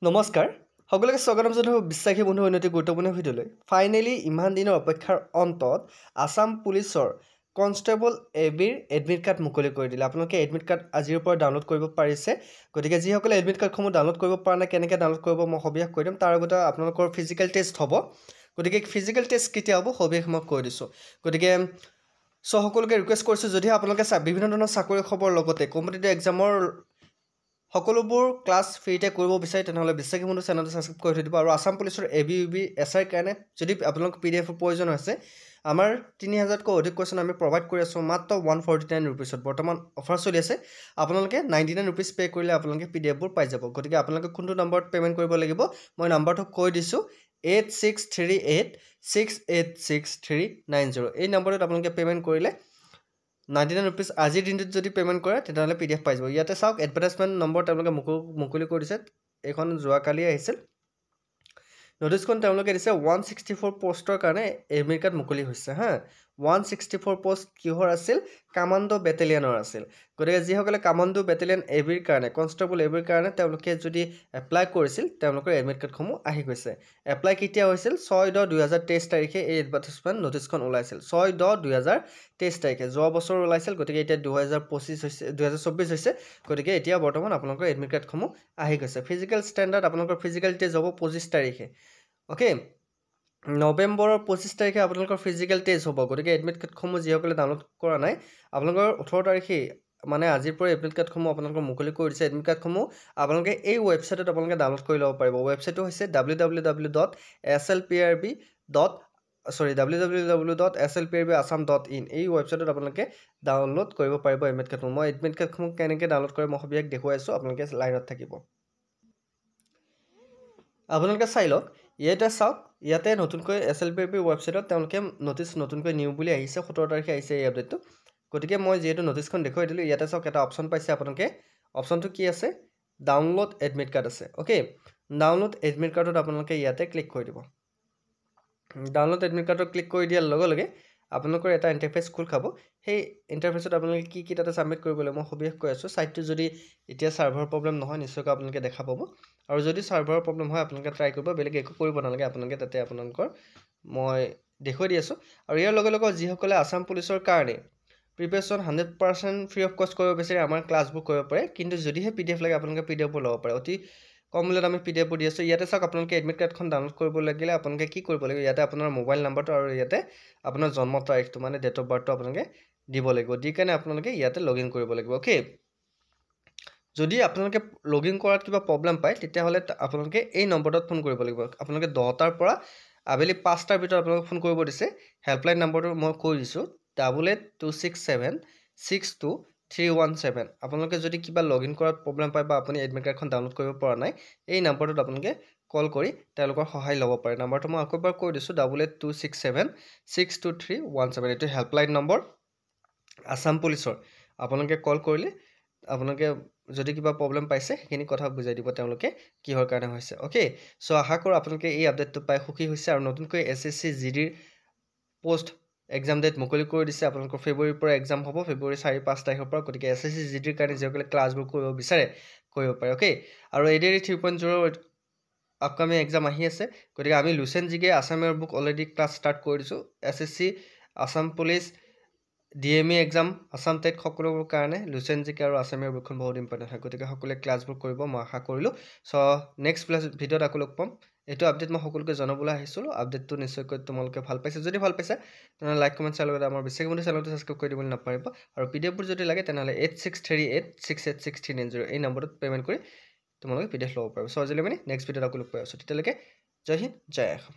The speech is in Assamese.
নমস্কাৰ সকলোকে স্বাগতম জনাইছো বিশ্বাসী বন্ধু উন্নতি গুৰুত্বপূৰ্ণ ভিডিঅ'লৈ ফাইনেলি ইমান দিনৰ অপেক্ষাৰ অন্তত আসাম পুলিচৰ কনষ্টেবল এবিৰ এডমিট কাৰ্ড মুকলি কৰি দিলে আপোনালোকে এডমিট কাৰ্ড আজিৰ পৰা ডাউনলোড কৰিব পাৰিছে গতিকে যিসকলে এডমিট কাৰ্ডসমূহ ডাউনলোড কৰিব পৰা নাই কেনেকৈ ডাউনলোড কৰিব মই সবিশেষ কৈ দিম তাৰ আগতে আপোনালোকৰ ফিজিকেল টেষ্ট হ'ব গতিকে ফিজিকেল টেষ্ট কেতিয়া হ'ব সবিশেষ মই কৈ দিছোঁ গতিকে সকলোকে ৰিকুৱেষ্ট কৰিছোঁ যদি আপোনালোকে বিভিন্ন ধৰণৰ চাকৰি খবৰ লগতে কম্পিটিটিভ এক্সামৰ সকলোবোৰ ক্লাছ ফ্ৰীতে কৰিব বিচাৰে তেনেহ'লে বিশ্বাসী বন্ধু চেনেলটো ছাবস্ক্ৰাইব কৰি থৈ দিব আৰু আসাম পুলিচৰ এবি এছআইৰ কাৰণে যদি আপোনালোক পিডিএফৰ প্ৰয়োজন হৈছে আমাৰ 3000তকৈ অধিক কুৱেশ্যন আমি প্ৰভাইড কৰি আছোঁ মাত্ৰ 149 ৰুপিছত বৰ্তমান অফাৰ চলি আছে আপোনালোকে 99 ৰুপিছ পে' কৰিলে আপোনালোকে পিডিএফবোৰ পাই যাব গতিকে আপোনালোকে কোনটো নম্বৰত পে'মেণ্ট কৰিব লাগিব মই নম্বৰটো কৈ দিছোঁ 8638686390 এই নম্বৰটোত আপোনালোকে পে'মেণ্ট কৰিলে 99 ৰুপিছ আজিৰ দিনটোত যদি পে'মেণ্ট কৰে তেতিয়াহ'লে পিডিএফ পাই যাব ইয়াতে চাওক এডভাৰটাইজমেণ্ট নম্বৰ তেওঁলোকে মুকলি কৰি দিছে এইখন যোৱাকালি আহিছিল নটিছখন তেওঁলোকে দিছে 164 পোষ্টৰ কাৰণে এডমিট কাৰ্ড মুকলি হৈছে হা 164 পোষ্ট কিহৰ আছিল কামাণ্ডো বেটেলিয়নৰ আছিল গতিকে যিসকলে কামাণ্ডো বেটেলিয়ন এবিৰ কাৰণে কনষ্টেবল এবিৰ কাৰণে তেওঁলোকে যদি এপ্লাই কৰিছিল তেওঁলোকৰ এডমিট কাৰ্ডসমূহ আহি গৈছে এপ্লাই কেতিয়া হৈছিল 6/10/2023 তাৰিখে এই এডভাৰটাইজমেণ্ট নটিছখন ওলাইছিল 6/10/2023 তাৰিখে যোৱা বছৰ ওলাইছিল গতিকে এতিয়া 2025 হৈছে 2024 হৈছে গতিকে এতিয়া বৰ্তমান আপোনালোকৰ এডমিট কাৰ্ডসমূহ আহি গৈছে ফিজিকেল ষ্টেণ্ডাৰ্ড আপোনালোকৰ ফিজিকেল টেষ্ট হ'ব 25 তাৰিখে ওকে নৱেম্বৰৰ 25 তাৰিখে আপোনালোকৰ ফিজিকেল টেষ্ট হ'ব গতিকে এডমিট কাৰ্ডসমূহ যিসকলে ডাউনলোড কৰা নাই আপোনালোকৰ 18 তাৰিখে মানে আজিৰ পৰা এডমিট কাৰ্ডসমূহ আপোনালোকৰ মুকলি কৰি দিছে এডমিট কাৰ্ডসমূহ আপোনালোকে এই ৱেবছাইটত আপোনালোকে ডাউনলোড কৰি ল'ব পাৰিব ৱেবছাইটটো হৈছে www.slprb.assam.in এই ৱেবছাইটত আপোনালোকে ডাউনলোড কৰিব পাৰিব এডমিট কাৰ্ডসমূহ মই এডমিট কাৰ্ডসমূহ কেনেকৈ ডাউনলোড কৰে মই সবিশেষ দেখুৱাই আছোঁ আপোনালোকে লাইনত থাকিব আপোনালোকে চাই লওক ইয়াতে চাওক ইয়াতে নতুনকৈ এছএলপিআৰবি ৱেবছাইটত তেওঁলোকে নটিছ নতুনকৈ নিউ বুলি আহিছে 17 তাৰিখে আহিছে এই আপডেটটো গতিকে মই যিহেতু নটিছখন দেখুৱাই দিলোঁ ইয়াতে চাওক এটা অপশ্যন পাইছে আপোনালোকে অপশ্যনটো কি আছে ডাউনলোড এডমিট কাৰ্ড আছে অ'কে ডাউনলোড এডমিট কাৰ্ডত আপোনালোকে ইয়াতে ক্লিক কৰি দিব ডাউনলোড এডমিট কাৰ্ডত ক্লিক কৰি দিয়াৰ লগে লগে আপোনালোকৰ এটা ইণ্টাৰফেচ খোল খাব সেই ইণ্টাৰফেচত আপোনালোকে কি তাতে ছাবমিট কৰিবলৈ মই সবিশেষ কৈ আছোঁ ছাইটটো যদি এতিয়া ছাৰ্ভাৰ প্ৰব্লেম নহয় নিশ্চয়কৈ আপোনালোকে দেখা পাব আৰু যদি ছাৰ্ভাৰৰ প্ৰব্লেম হয় আপোনালোকে ট্ৰাই কৰিব বেলেগ একো কৰিব নালাগে আপোনালোকে তাতে আপোনালোকৰ মই দেখুৱাই দি আছোঁ আৰু ইয়াৰ লগে লগে যিসকলে আসাম পুলিচৰ কাৰণে প্ৰিপেৰেশ্যন 100% ফ্ৰী অফ কষ্ট কৰিব বিচাৰে আমাৰ ক্লাছবোৰ কৰিব পাৰে কিন্তু যদিহে পিডিএফ লাগে আপোনালোকে পিডিএফবোৰ ল'ব পাৰে অতি কম মূল্যত আমি পিডিএফবোৰ দি আছোঁ ইয়াতে চাওক আপোনালোকে এডমিট কাৰ্ডখন ডাউনলোড কৰিব লাগিলে আপোনালোকে কি কৰিব লাগিব ইয়াতে আপোনাৰ মোবাইল নাম্বাৰটো আৰু ইয়াতে আপোনাৰ জন্ম তাৰিখটো মানে ডেট অফ বাৰ্থটো আপোনালোকে দিব লাগিব দি কাৰণে আপোনালোকে ইয়াতে লগ ইন কৰিব লাগিব অ'কে যদি আপোনালোকে লগ ইন কৰাত কিবা প্ৰব্লেম পায় তেতিয়াহ'লে আপোনালোকে এই নম্বৰটোত ফোন কৰিব লাগিব আপোনালোকে 10টাৰ পৰা আবেলি 5টাৰ ভিতৰত আপোনালোকে ফোন কৰিব দিছে হেল্পলাইন নম্বৰটো মই কৈ দিছোঁ 8826762317 আপোনালোকে যদি কিবা লগ ইন কৰাত প্ৰব্লেম পায় বা আপুনি এডমিট কাৰ্ডখন ডাউনলোড কৰিব পৰা নাই এই নম্বৰটোত আপোনালোকে কল কৰি তেওঁলোকৰ সহায় ল'ব পাৰে নম্বৰটো মই আকৌ এবাৰ কৈ দিছোঁ 8826762317 এইটো হেল্পলাইন নম্বৰ আসাম পুলিচৰ আপোনালোকে কল কৰিলে আপোনালোকে যদি কিবা প্ৰব্লেম পাইছে সেইখিনি কথা বুজাই দিব তেওঁলোকে কিহৰ কাৰণে হৈছে অ'কে চ' আশা কৰোঁ আপোনালোকে এই আপডেটটো পাই সুখী হৈছে আৰু নতুনকৈ SSC GDৰ পোষ্ট এক্সাম ডেট মুকলি কৰি দিছে আপোনালোকৰ ফেব্ৰুৱাৰীৰ পৰা এক্সাম হ'ব ফেব্ৰুৱাৰী 4-5 তাৰিখৰ পৰা গতিকে SSC GDৰ কাৰণে যিসকলে ক্লাছবোৰ কৰিব বিচাৰে কৰিব পাৰে অ'কে আৰু ADARE 3.0 আপকামিং এক্সাম আহি আছে গতিকে আমি লুচেন জিকে আসামৰ বুক অলৰেডি ক্লাছ ষ্টাৰ্ট কৰি দিছোঁ SSC Assam police DME exam Assam TET সকলোবোৰ কাৰণে লুচেন জিকে আৰু আসামৰ বুকখন বহুত ইম্পৰ্টেণ্ট হয় গতিকে সকলোৱে ক্লাছবোৰ কৰিব মই আশা কৰিলোঁ চ' নেক্সট ভিডিঅ'ত আকৌ লগ পাম এইটো আপডেট মই সকলোকে জনাবলৈ আহিছিলোঁ আপডেটটো নিশ্চয়কৈ তোমালোকে ভাল পাইছে যদি ভাল পাইছে তেনেহ'লে লাইক কমেণ্ট শ্বেয়াৰ লগতে আমাৰ বিশ্বাসী বন্ধু চেনেলটো ছাবস্ক্ৰাইব কৰি দিবলৈ নাপাহৰিব আৰু পিডিএফবোৰ যদি লাগে তেনেহ'লে 8638686390 এই নম্বৰটোত পে'মেণ্ট কৰি তোমালোকে পিডিএফ ল'ব পাৰিব চ' আজিলৈ মানে নেক্সট ভিডিঅ'ত আকৌ লগ পাই আছোঁ তেতিয়ালৈকে জয় হিন্দ জয় অসম